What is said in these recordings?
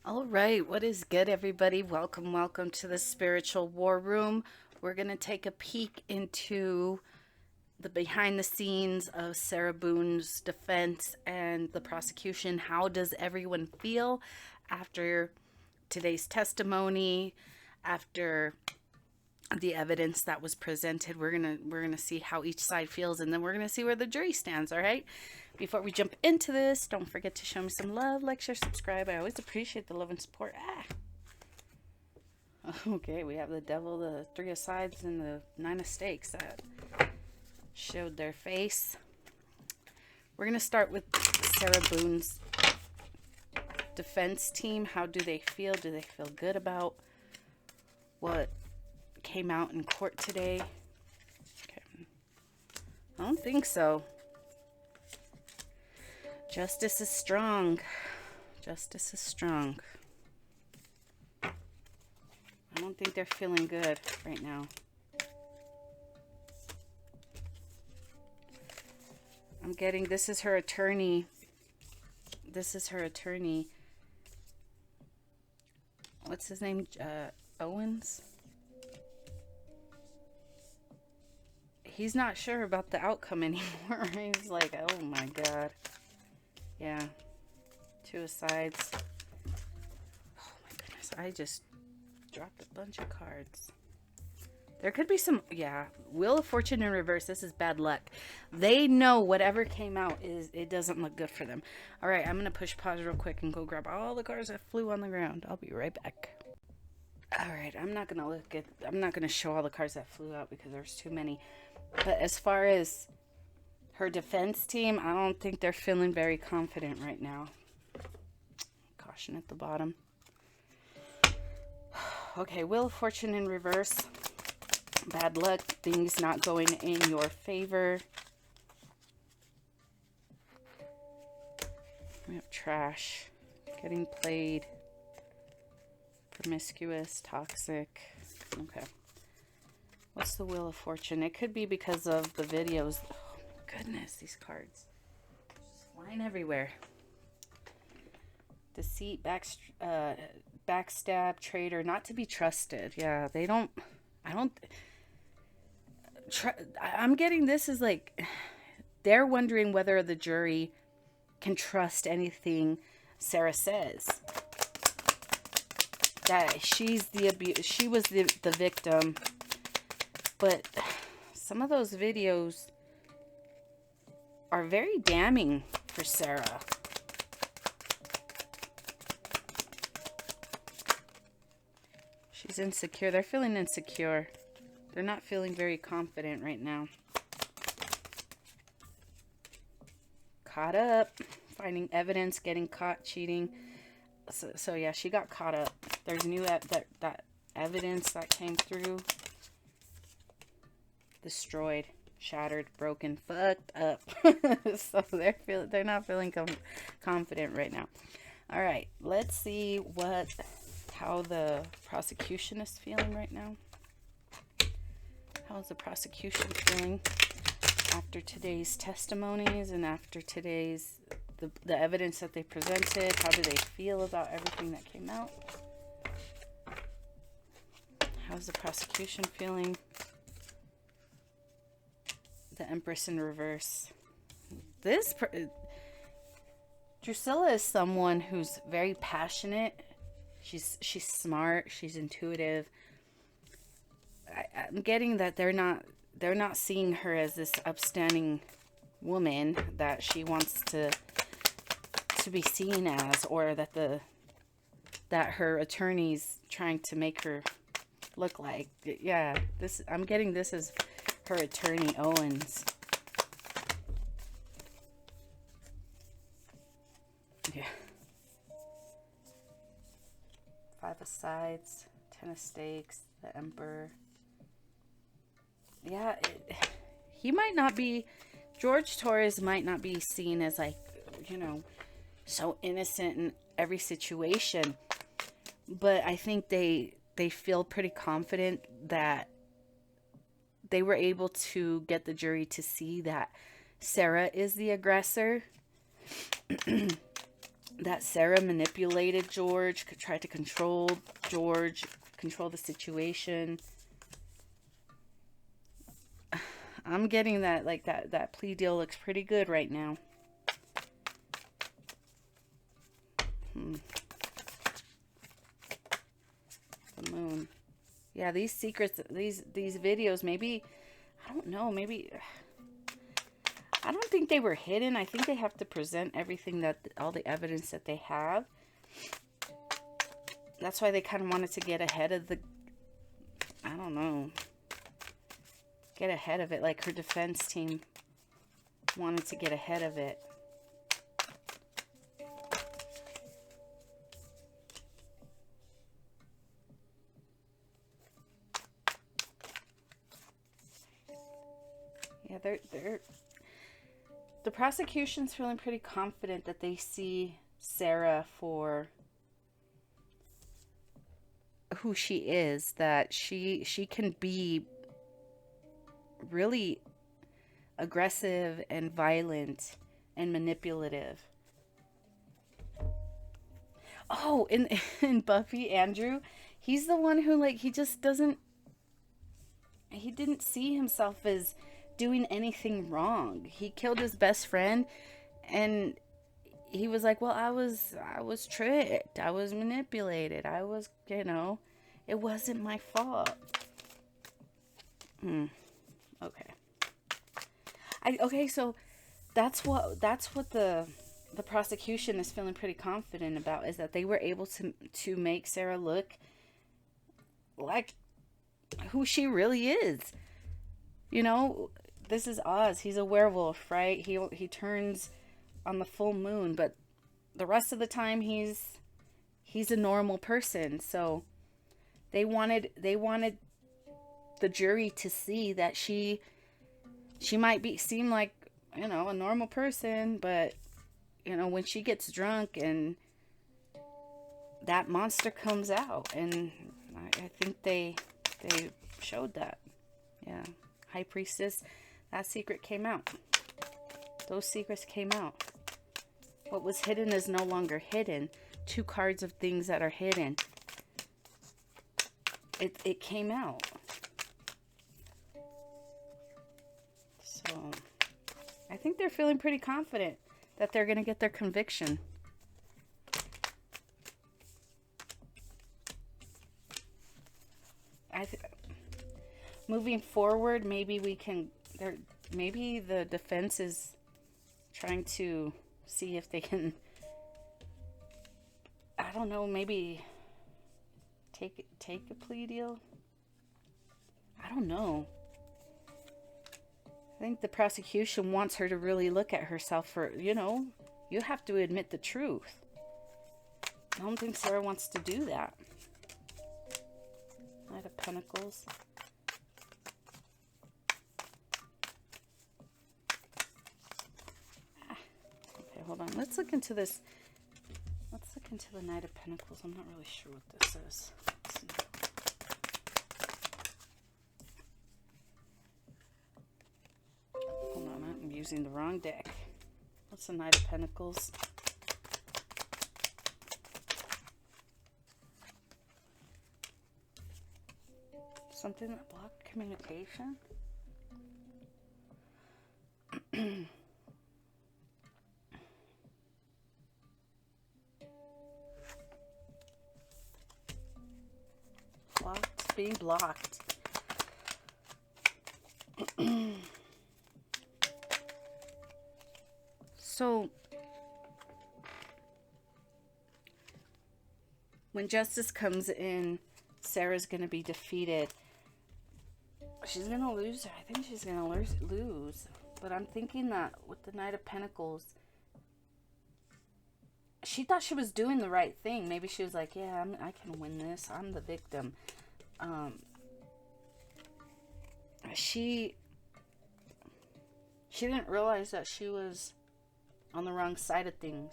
All right, what is good, everybody? Welcome to the Spiritual War Room. We're going to take a peek into the behind the scenes of Sarah Boone's defense and the prosecution. How does everyone feel after today's testimony, after the evidence that was presented? We're gonna see how each side feels, and then we're gonna see where the jury stands. All right. Before we jump into this, don't forget to show me some love, like, share, subscribe. I always appreciate the love and support. Okay, we have the devil, the three of sides, and the nine of stakes that showed their face. We're gonna start with Sarah Boone's defense team. How do they feel? Do they feel good about what came out in court today? Okay. I don't think so. Justice is strong. Justice is strong. I don't think they're feeling good right now. I'm getting this is her attorney. This is her attorney. What's his name? Owens? He's not sure about the outcome anymore. He's like, oh my God. Yeah. Two of sides. Oh my goodness. I just dropped a bunch of cards. There could be some, yeah. Wheel of Fortune in reverse. This is bad luck. They know whatever came out it doesn't look good for them. All right, I'm going to push pause real quick and go grab all the cards that flew on the ground. I'll be right back. All right, I'm not going to show all the cards that flew out because there's too many. But as far as her defense team, I don't think they're feeling very confident right now. Caution at the bottom. Okay, Wheel of Fortune in reverse. Bad luck. Things not going in your favor. We have trash. Getting played. Promiscuous. Toxic. Okay. What's the Wheel of Fortune? It could be because of the videos. Oh my goodness, these cards. Just flying everywhere. Deceit, backstab, traitor, not to be trusted. Yeah, they don't... I'm getting this is like... They're wondering whether the jury can trust anything Sarah says. That she was the victim. But some of those videos are very damning for Sarah. She's insecure. They're feeling insecure. They're not feeling very confident right now. Caught up. Finding evidence. Getting caught cheating. So yeah, she got caught up. There's new that evidence that came through. Destroyed, shattered, broken, fucked up. So they're not feeling confident right now. All right, let's see how the prosecution is feeling right now. How's the prosecution feeling after today's testimonies and after today's the evidence that they presented? How do they feel about everything that came out? How's the prosecution feeling? The Empress in reverse. Drusilla is someone who's very passionate. She's smart. She's intuitive. I'm getting that they're not seeing her as this upstanding woman that she wants to be seen as, or that her attorney's trying to make her look like. Yeah, I'm getting this as her attorney Owens. Yeah. Five of sides, 10 of stakes, the Emperor. Yeah, he might not be, George Torres might not be seen as like, so innocent in every situation. But I think they feel pretty confident that they were able to get the jury to see that Sarah is the aggressor. that Sarah manipulated George, tried to control George, control the situation. I'm getting that, like, that plea deal looks pretty good right now. The Moon. Yeah, these secrets, these videos, maybe, I don't know, maybe, I don't think they were hidden. I think they have to present everything, that all the evidence that they have. That's why they kind of wanted to get ahead of the, I don't know, get ahead of it. Like her defense team wanted to get ahead of it. Yeah, the prosecution's feeling pretty confident that they see Sarah for who she is, that she can be really aggressive and violent and manipulative. Oh, in Buffy, Andrew, he's the one who, like, he didn't see himself as doing anything wrong. He killed his best friend, and he was like, well, I was tricked, I was manipulated, I was, it wasn't my fault. Okay, so that's what the prosecution is feeling pretty confident about, is that they were able to make Sarah look like who she really is. This is Oz. He's a werewolf, right? He turns on the full moon, but the rest of the time he's a normal person. So they wanted the jury to see that she might seem like, a normal person, but when she gets drunk and that monster comes out, and I think they showed that. Yeah, High Priestess, that secret came out. Those secrets came out. What was hidden is no longer hidden. 2 cards of things that are hidden. It came out. So I think they're feeling pretty confident that they're going to get their conviction. Moving forward, maybe we can, maybe the defense is trying to see if they can, I don't know, maybe take a plea deal. I don't know. I think the prosecution wants her to really look at herself for, you have to admit the truth. I don't think Sarah wants to do that. Knight of Pentacles. Okay, hold on. Let's look into this. Let's look into the Knight of Pentacles. I'm not really sure what this is. Let's see. Hold on, I'm using the wrong deck. What's the Knight of Pentacles? Something that blocked communication? Blocked, being blocked. So, when justice comes in, Sarah's going to be defeated. She's going to lose. I think she's going to lose. But I'm thinking that with the Knight of Pentacles, she thought she was doing the right thing. Maybe she was like, yeah, I can win this. I'm the victim. She didn't realize that she was on the wrong side of things.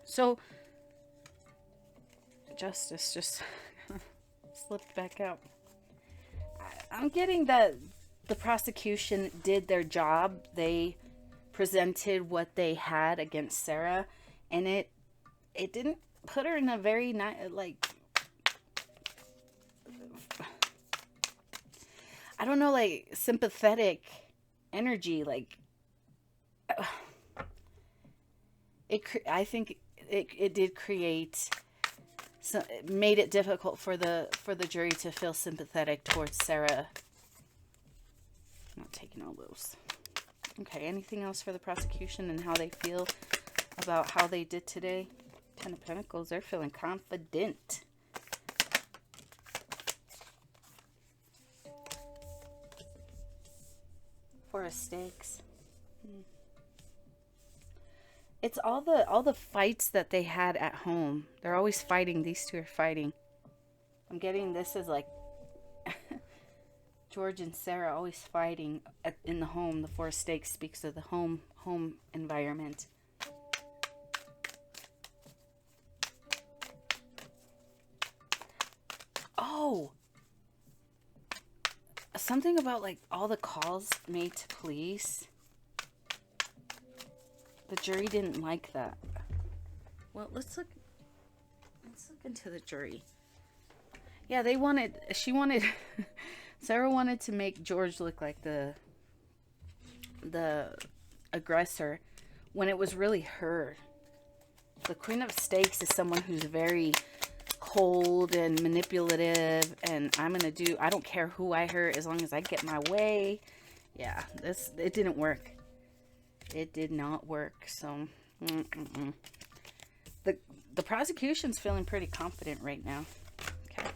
So, justice just slipped back out. I'm getting that the prosecution did their job. They presented what they had against Sarah, and it didn't put her in a very like, I don't know, like sympathetic energy. Like I think it did create. So it made it difficult for the jury to feel sympathetic towards Sarah. I'm not taking all those. Okay, anything else for the prosecution and how they feel about how they did today? Ten of Pentacles, they're feeling confident. Four of Stakes. It's all the fights that they had at home. They're always fighting. These two are fighting. I'm getting this as like George and Sarah always fighting in the home. The Four of Stakes speaks of the home environment. Oh, something about like all the calls made to police. The jury didn't like that. Well, let's look into the jury. Yeah, Sarah wanted to make George look like the aggressor when it was really her. The Queen of Stakes is someone who's very cold and manipulative, and I don't care who I hurt as long as I get my way. Yeah, it didn't work. It did not work. So the prosecution's feeling pretty confident right now. Okay.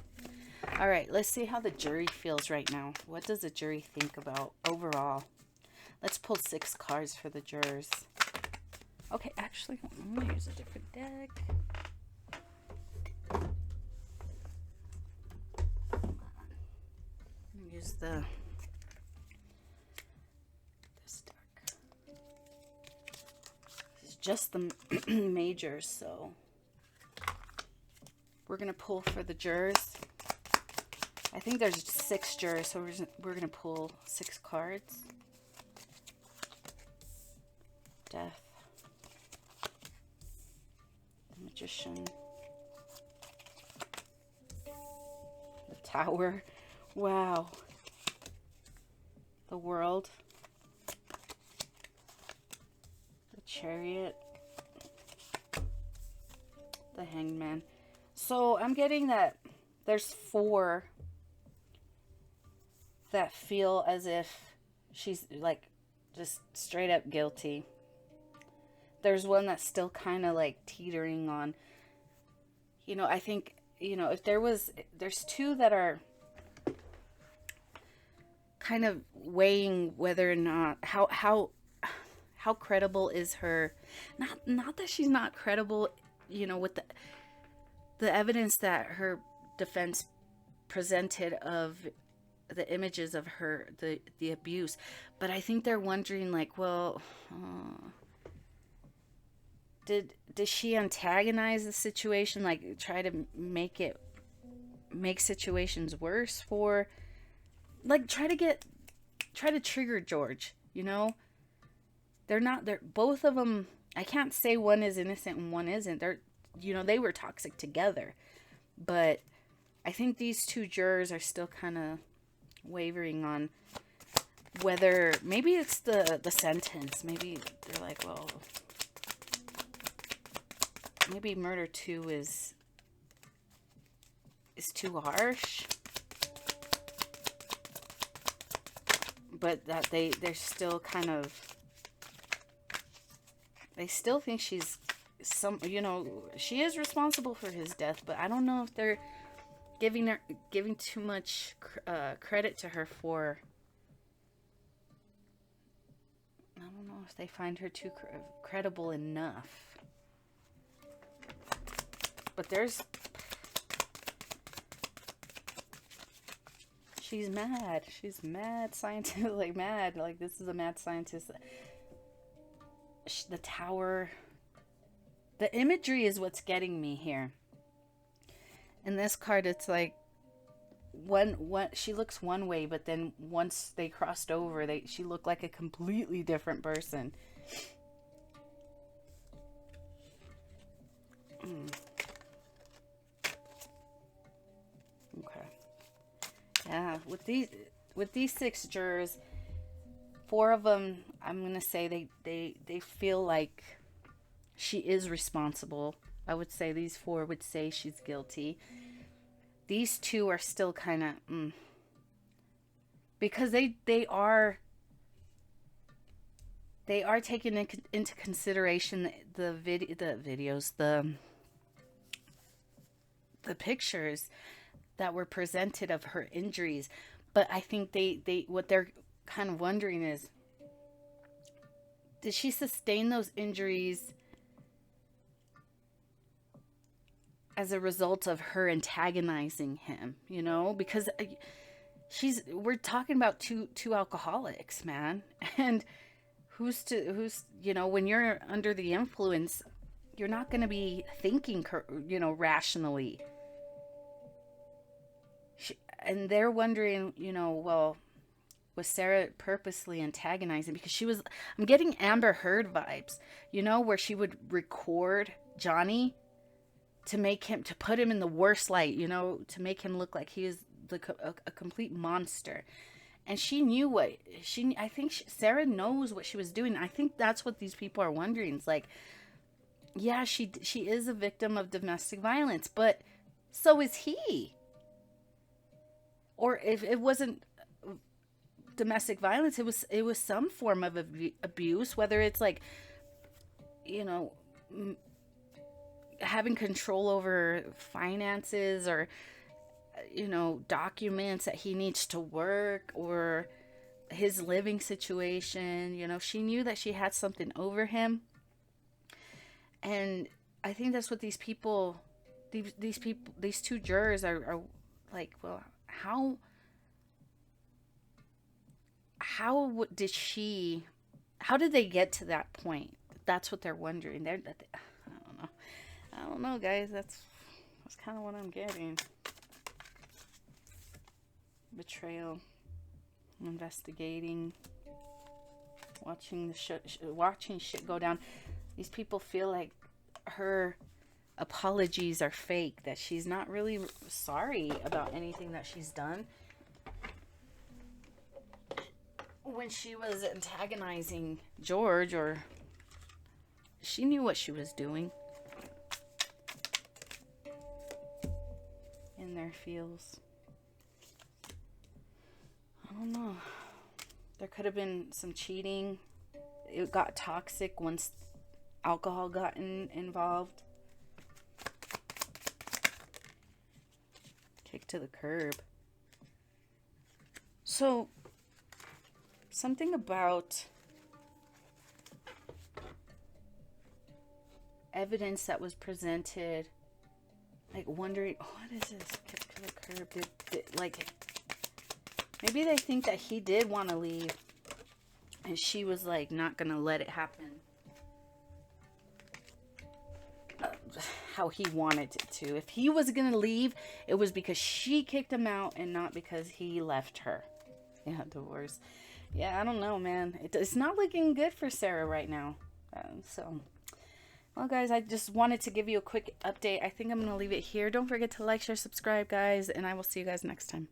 All right, let's see how the jury feels right now. What does the jury think about overall? Let's pull 6 cards for the jurors. Okay, actually, I'm going to use a different deck. Use this deck. This is just the majors, so we're gonna pull for the jurors. I think there's 6 jurors, so we're gonna pull 6 cards. Death, the Magician, the Tower. Wow. The World, the Chariot, the Hangman. So I'm getting that there's 4 that feel as if she's like just straight up guilty. There's one that's still kind of like teetering on, I think, if there's 2 that are kind of weighing whether or not how credible is her, not that she's not credible, with the evidence that her defense presented of the images of her, the abuse, but I think they're wondering like, well, did she antagonize the situation, like try to make situations worse for, like try to trigger George, they're both of them. I can't say one is innocent and one isn't. They were toxic together, but I think these 2 jurors are still kind of wavering on whether maybe it's the sentence. Maybe they're like, well, maybe murder 2 is too harsh. But that they're still kind of, they still think she's she is responsible for his death, but I don't know if they're giving too much credit to her for, I don't know if they find her too credible enough. But she's mad. She's mad scientist, like mad. Like this is a mad scientist. The Tower. The imagery is what's getting me here. In this card, it's like one she looks one way, but then once they crossed over, she looked like a completely different person. Okay. Yeah, with these 6 jurors, 4 of them, I'm gonna say they feel like she is responsible. I would say these 4 would say she's guilty. These 2 are still kind of because they are taking into consideration the videos, the pictures that were presented of her injuries. But I think they what they're kind of wondering is, did she sustain those injuries as a result of her antagonizing him, you know? Because we're talking about two alcoholics, man. And who's you know, when you're under the influence, you're not going to be thinking, you know, rationally. And they're wondering, you know, well, was Sarah purposely antagonizing? Because I'm getting Amber Heard vibes, you know, where she would record Johnny to put him in the worst light, you know, to make him look like he is a complete monster. And she knew I think Sarah knows what she was doing. I think that's what these people are wondering. It's like, yeah, she is a victim of domestic violence, but so is he. Or if it wasn't domestic violence, it was some form of abuse, whether it's like, you know, having control over finances, or, you know, documents that he needs to work, or his living situation. You know, she knew that she had something over him. And I think that's what these two jurors are like, well, how did they get to that point? That's what they're wondering. I don't know, guys. That's kind of what I'm getting. Betrayal, investigating, watching shit go down. These people feel like her apologies are fake, that she's not really sorry about anything that she's done. When she was antagonizing George, or she knew what she was doing. In their feels. I don't know. There could have been some cheating. It got toxic once alcohol got involved. Kicked to the curb. So, something about evidence that was presented, like wondering, what is this? Kicked to the curb. Like, maybe they think that he did want to leave, and she was like not gonna let it happen how he wanted it to. If he was gonna leave, it was because she kicked him out and not because he left her. Yeah, divorce. Yeah, I don't know, man. It's not looking good for Sarah right now. Well, guys, I just wanted to give you a quick update. I think I'm going to leave it here. Don't forget to like, share, subscribe, guys, and I will see you guys next time.